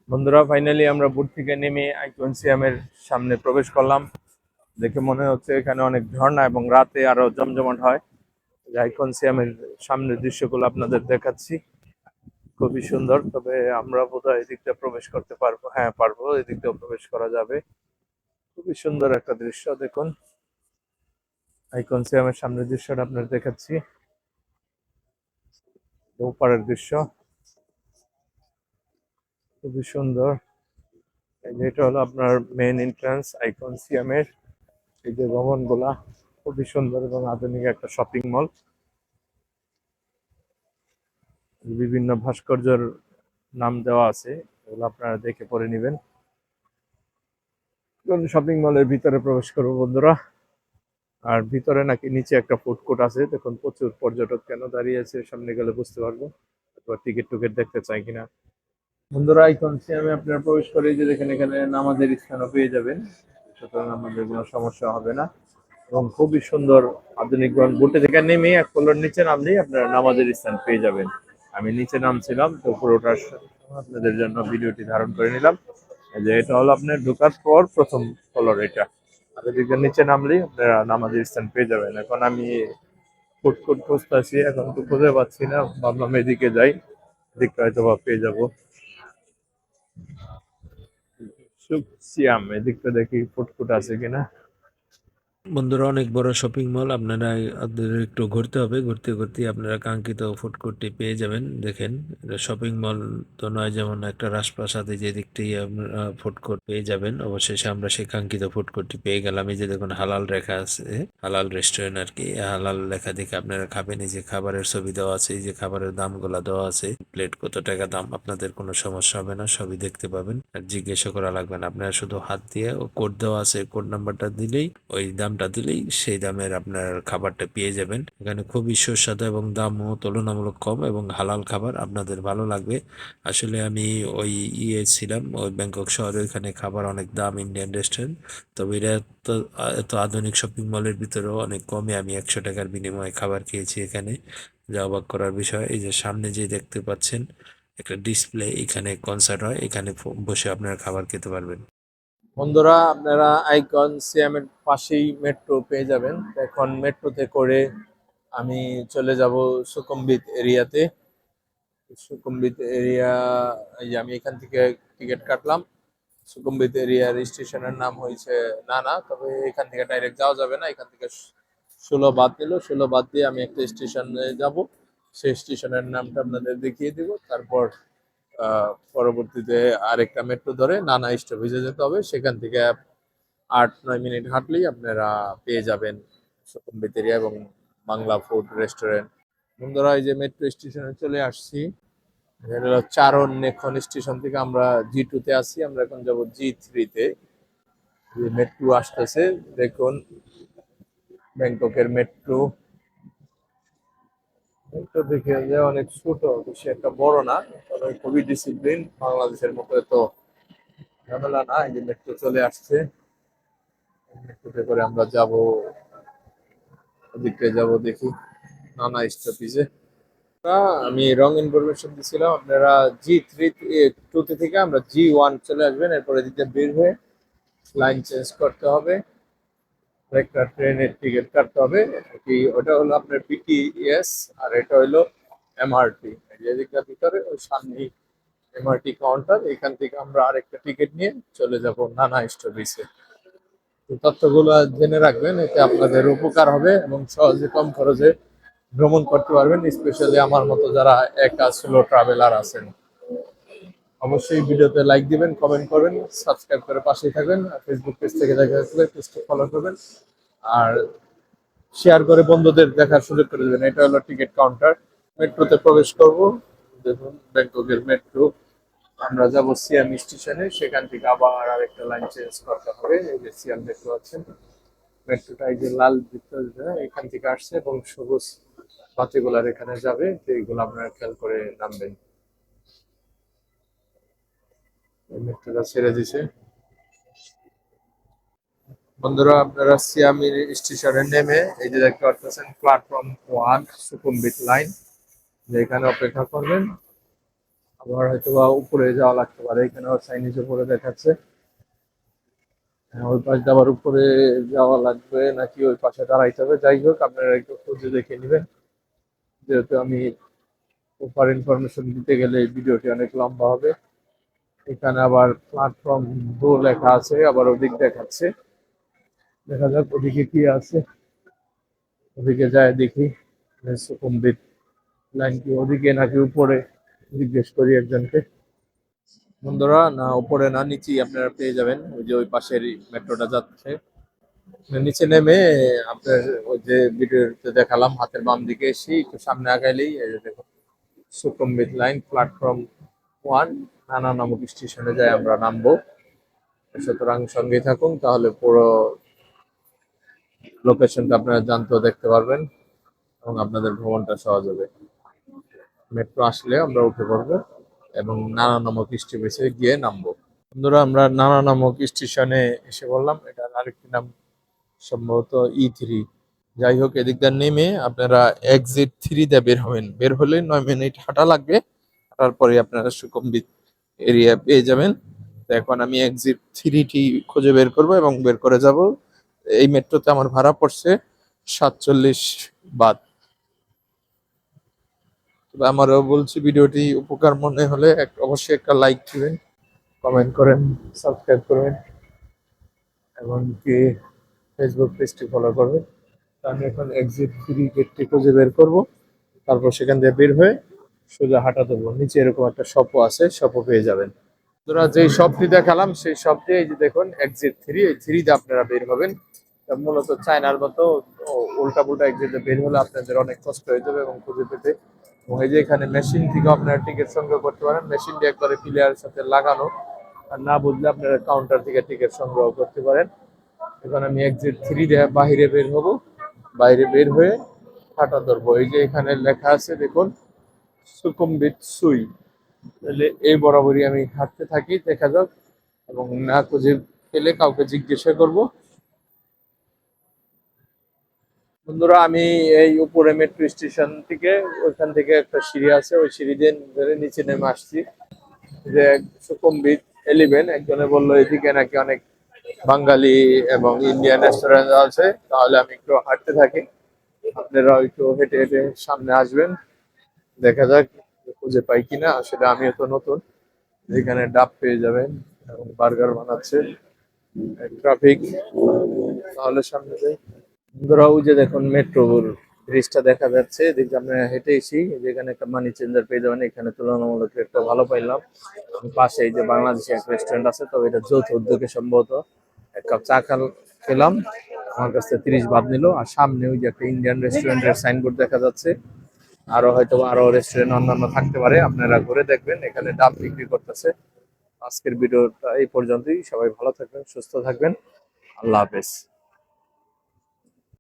বন্ধুরা, ফাইনালি আমরা বোট থেকে নেমে আইকনসিয়ামের সামনে প্রবেশ করলাম। দেখে মনে হচ্ছে এখানে অনেক ঝর্ণা এবং রাতে আরো জমজমাট হয়। আইকনসিয়ামের সামনের দৃশ্যগুলো আপনাদের দেখাচ্ছি। খুবই সুন্দর, তবে আমরা বোধহয় এদিকটা প্রবেশ করতে পারবো। হ্যাঁ, পারবো, এদিকটাও প্রবেশ করা যাবে। খুবই সুন্দর একটা দৃশ্য দেখুন। আইকনসিয়ামের সামনের দৃশ্যটা আপনাদের দেখাচ্ছি, ওপারের দৃশ্য খুবই সুন্দর। এই যে এটা হলো আপনার মেইন এন্ট্রান্স আইকনসিয়ামের। এই যে ভবনগুলা খুবই সুন্দর এবং আধুনিক একটা শপিং মল। বিভিন্ন ভাস্কর্যের নাম দেওয়া আছে, এগুলো আপনারা দেখে পড়ে নেবেন। শপিং মলের ভিতরে প্রবেশ করবো বন্ধুরা। আর ভিতরে নাকি নিচে একটা ফুড কোর্ট আছে, দেখুন প্রচুর পর্যটক কেন দাঁড়িয়ে আছে, সামনে গেলে বুঝতে পারবো। টিকিট টুকিট দেখতে চাই কিনা। বন্ধুরা, আইকনসিয়ামে আপনারা প্রবেশ করে যে দেখেন এখানে নামাজের স্থানও পেয়ে যাবেন, সুতরাং আমাদের কোনো সমস্যা হবে না। এবং খুবই সুন্দর আধুনিক বোটে থেকে নেমে এক ফ্লোর নিচে নামলেই আপনারা নামাজের স্থান পেয়ে যাবেন। আমি নিচে নামছিলাম, তো পুরোটার আপনাদের জন্য ভিডিওটি ধারণ করে নিলাম। এই যে এটা হলো আপনার ঢোকার পর প্রথম ফ্লোর এটা। আর এদিকে নিচে নামলেই আপনারা নামাজের স্থান পেয়ে যাবেন। এখন আমি ফুটফুট খুঁজতেছি, এখন তো খুঁজে পাচ্ছি না, ভাবলাম এদিকে যাই, এদিকটা হয়তো বা পেয়ে যাবো। সিয়াম, এদিকটা দেখি ফুটফুট আছে কিনা। বন্ধুরা, অনেক বড় শপিং মল। আপনারা আপনাদের একটু ঘুরতে হবে, ঘুরতে ঘুরতে আপনারা কাঙ্ক্ষিত ফুড কোর্টটি পেয়ে যাবেন। দেখেন, এটা শপিং মল তো নয়, যেমন একটা রাজপ্রাসাদে যে দিকটি আপনারা ফুড কোর্ট পেয়ে যাবেন, অবশেষে আমরা সেই কাঙ্ক্ষিত ফুড কোর্টটি পেয়ে গেলাম। এই যে দেখুন, হালাল লেখা আছে, হালাল রেস্টুরেন্ট আর কি। হালাল লেখা দেখে আপনারা খাবেন। এই যে খাবারের ছবি দেওয়া আছে, এই যে খাবারের দামগুলো দেওয়া আছে, প্লেট কত টাকা দাম, আপনাদের কোনো সমস্যা হবে না, সবই দেখতে পাবেন। আর জিজ্ঞাসা করা লাগবে না, আপনারা শুধু হাত দিয়ে কোড দেওয়া আছে, কোড নাম্বারটা দিলেই, ওই দামটা দিলেই সেই দামের আপনার খাবারটা পেয়ে যাবেন। এখানে খুবই সুস্বাদু এবং দামও তুলনামূলক কম এবং হালাল খাবার, আপনাদের ভালো লাগবে। আসলে আমি ওই ছিলাম ওই ব্যাংকক শহরে, ওইখানে খাবার অনেক দাম ইন্ডিয়ান রেস্টুরেন্ট, তবে এটা তো এত আধুনিক শপিং মলের ভিতরেও অনেক কমে আমি 100 টাকার বিনিময়ে খাবার খেয়েছি এখানে, যা অবাক করার বিষয়। এই যে সামনে যে দেখতে পাচ্ছেন একটা ডিসপ্লে, এখানে কনসার্ট হয়, এখানে বসে আপনারা খাবার খেতে পারবেন। বন্ধুরা, আপনারা আইকন সিএমের পাশেই মেট্রো পেয়ে যাবেন। এখন মেট্রোতে করে আমি চলে যাব সুকুম্বিত এরিয়াতে। সুকুম্বিত এরিয়া, এই যে আমি এখান থেকে টিকিট কাটলাম। সুকুম্বিত এরিয়ার স্টেশনের নাম হয়েছে নানা, তবে এখান থেকে ডাইরেক্ট যাওয়া যাবে না। এখান থেকে 16 বাদ নিল, 16 বাদ দিয়ে আমি একটা স্টেশনে যাব। সেই স্টেশনের নামটা আপনাদের দেখিয়ে দিব। তারপর পরবর্তীতে আরেকটা মেট্রো ধরে নানা স্টপেজে যেতে হবে। সেখান থেকে 8-9 মিনিট হাঁটলেই আপনারা পেয়ে যাবেন সুকুম্বিত এরিয়া এবং বাংলা ফুড রেস্টুরেন্ট। বন্ধুরা, এই যে মেট্রো স্টেশনে চলে আসছি। এটা হলো চারণ নেখন স্টেশন থেকে আমরা G2 তে আছি, আমরা এখন যাব G3 তে। যে মেট্রো আসতেছে দেখুন, ব্যাংককের মেট্রো। মেট্রো দেখে যে অনেক ছোট, বেশি একটা বড় না, তবে খুবই ডিসিপ্লিন। বাংলাদেশের মতো তো ঝামেলা না। এই যে মেট্রো চলে আসছে, মেট্রোতে করে আমরা যাব, ওদিকে যাব দেখি নানা স্টপেজে। আমি রং ইনফরমেশন দিছিলাম, আপনারা G3 থেকে আমরা G1 চলে আসবেন। এরপরে দিকে বের হয়ে লাইন চেঞ্জ করতে হবে, একটা ট্রেনের টিকিট কাটতে হবে কি। ওটা হলো আপনার BTS, আর এটা হলো MRT। যেদিকটা ভিতরে ওই সামনে MRT কাউন্টার, এখান থেকে আমরা আরেকটা টিকিট নিয়ে চলে যাব নানা স্টপেজে। তথ্যগুলো জেনে রাখবেন, এতে আপনাদের উপকার হবে এবং সহজে কম খরচে ভ্রমণ করতে পারবেন, স্পেশালি আমার মতো যারা একা স্লো ট্রাভেলার আছেন। অবশ্যই ভিডিওতে লাইক দিবেন, কমেন্ট করবেন, সাবস্ক্রাইব করে পাশেই থাকবেন। আর ফেসবুক পেজ থেকে দেখা থাকলে পেজটা ফলো করবেন, আর শেয়ার করে বন্ধুদের দেখার সুযোগ করে দেবেন। এটা হলো টিকিট কাউন্টার। মেট্রোতে প্রবেশ করব। দেখুন ব্যাংককের মেট্রো। আমরা যাব সিয়াম স্টেশনে, সেখান থেকে আবার আরেকটা লাইন চেঞ্জ করতে হবে। এই যে সিয়াম দেখতে পাচ্ছেন, মেট্রোটা এই যে লাল ভিতর এখান থেকে আসছে এবং সবুজ বাতিগুলার এখানে যাবে, তো এইগুলো আপনারা খেয়াল করে নামবেন। এই মেট্রোটা ছেড়ে দিছে। বন্ধুরা, আপনারা সিয়ামি স্টেশনে নেমে এই যে দেখতে পাচ্ছেন প্ল্যাটফর্ম 1 সুকুম্বিত লাইন, যে এখানে অপেক্ষা করবেন। আবার হয়তো বা উপরে যাওয়া লাগতে পারে, এখানে চাইনিজ উপরে দেখাচ্ছে। ওই পাশে আবার উপরে যাওয়া লাগবে নাকি ওই পাশে দাঁড়াইতে হবে, যাই হোক আপনারা একটু খুঁজে দেখে নেবেন, যেহেতু আমি প্রপার ইনফরমেশন দিতে গেলে এই ভিডিওটি অনেক লম্বা হবে। এখানে আবার প্ল্যাটফর্ম 2 লেখা আছে, আবার ওদিক দেখাচ্ছে। দেখা যাক ওদিকে কি আছে, ওদিকে যায় দেখি। সুকুম্বিত লাইন কি ওদিকে নাকি উপরে, জিজ্ঞেস করি একজনকে। বন্ধুরা, না উপরে না নিচেই আপনারা পেয়ে যাবেন, ওই যে ওই পাশের মেট্রোটা যাচ্ছে। নিচে নেমে আপনার ওই যে ভিডিওতে দেখালাম হাতের বাম দিকে এসে একটু সামনে আগাইলেই এই যে দেখুন সুকুম্বিত লাইন প্ল্যাটফর্ম 1 নানা নামক স্টেশনে যায় আমরা নামবো। সুতরাং সঙ্গে থাকুন, তাহলে পুরো লোকেশনটা আপনারা জানতেও দেখতে পারবেন এবং আপনাদের ভ্রমণটা সহজ হবে। মেট্রো আসলে আমরা উঠে পড়বো এবং নানা নামক স্টেশনে গিয়ে নামবো। বন্ধুরা, আমরা নানা নামক স্টেশনে এসে বললাম, এটা আরেকটি নাম সম্ভবত E3। যাই হোক, এদিক দিয়ে নেমে আপনারা এক্সিট 3 দিয়ে বের হবেন। বের হলে 9 মিনিট হাঁটা লাগবে, তারপরে আপনারা সুকুম্বিত এরিয়া পেয়ে যাবেন। তো এখন আমি এক্সিট 3টি খুঁজে বের করব এবং বের করে যাব। এই মেট্রোতে আমার ভাড়া পড়ছে 47 বাত। তবে আমারও বলছি, ভিডিওটি উপকার মনে হলে অবশ্যই একটা লাইক দিবেন, কমেন্ট করেন, সাবস্ক্রাইব করবেন, এমনকি ফেসবুক পেজটি ফলো করবেন। তো আমি এখন এক্সিট 3 গেটটি খুঁজে বের করব, তারপর সেখান দিয়ে বের হয়ে সোজা হাঁটা দেবো। নিচে এরকম একটা শপও আছে, শপও পেয়ে যাবেন। তোরা যেই শপটি দেখালাম সেই শপটি, এই যে দেখুন এক্সিট 3, এই 3 দিয়ে আপনারা বের হবেন। তা মূলত চায়নার মতো উল্টা পুল্টা এক্সিটে বের হলে আপনাদের অনেক কষ্ট হয়ে যাবে এবং খুঁজে পেতে। এবং এই যে এখানে মেশিন থেকে আপনারা টিকিট সংগ্রহ করতে পারেন, মেশিনটি একবারে প্লেয়ারের সাথে লাগানো, আর না বুঝলে আপনারা কাউন্টার থেকে টিকিট সংগ্রহ করতে পারেন। এখন আমি এক্সিট 3 দিয়ে বাইরে বের হব, বাইরে বের হয়ে হাঁটা ধরবো। এই যে এখানে লেখা আছে দেখুন সুকুম্বিত সুই, তাহলে এই বরাবরই আমি হাঁটতে থাকি, দেখা যাক। এবং না খুঁজে পেলে কাউকে জিজ্ঞাসা করব। বন্ধুরা, আমি এই উপরে মেট্রো স্টেশন থেকে, ওইখান থেকে একটা সিঁড়ি আছে, ওই সিঁড়ি দিয়ে ধরে নিচে নেমে আসছি। যে সুকুম্বিত 11, একজনে বললো এদিকে নাকি অনেক বাঙালি এবং ইন্ডিয়ান রেস্টুরেন্ট আছে, তাহলে আমি একটু হাঁটতে থাকি। আপনারা একটু হেঁটে হেঁটে সামনে আসবেন, দেখা যাক খুঁজে পাই কিনা। আসলে আমিও তো নতুন, এখানে ডাব পেয়ে যাবেন এবং বার্গার বানাচ্ছে। ট্রাফিক, তাহলে সামনে যাই। বন্ধুরা, ওই যে দেখুন মেট্রোর ব্রিজটা দেখা যাচ্ছে, এদিকে আমরা হেঁটে এসি, যেখানে একটা মানি চেঞ্জার পেয়ে যাবেন। এখানে তুলনামূলক একটা ভালো পাইলাম। পাশে এই যে বাংলাদেশি এক রেস্টুরেন্ট আছে, তবে এটা যৌথ উদ্যোগে সম্ভবত। এক কাপ চা খেলাম, আমার কাছ থেকে 30 বাদ নিল। আর সামনে ওই যে একটা ইন্ডিয়ান রেস্টুরেন্টের সাইনবোর্ড দেখা যাচ্ছে। আরো হয়তো আরো রেস্টুরেন্ট অন্যান্য থাকতে পারে, আপনারা ঘুরে দেখবেন। এখানে ডাব বিক্রি করতেছে। আজকের ভিডিওটা এই পর্যন্তই। সবাই ভালো থাকবেন, সুস্থ থাকবেন। আল্লাহ হাফেজ।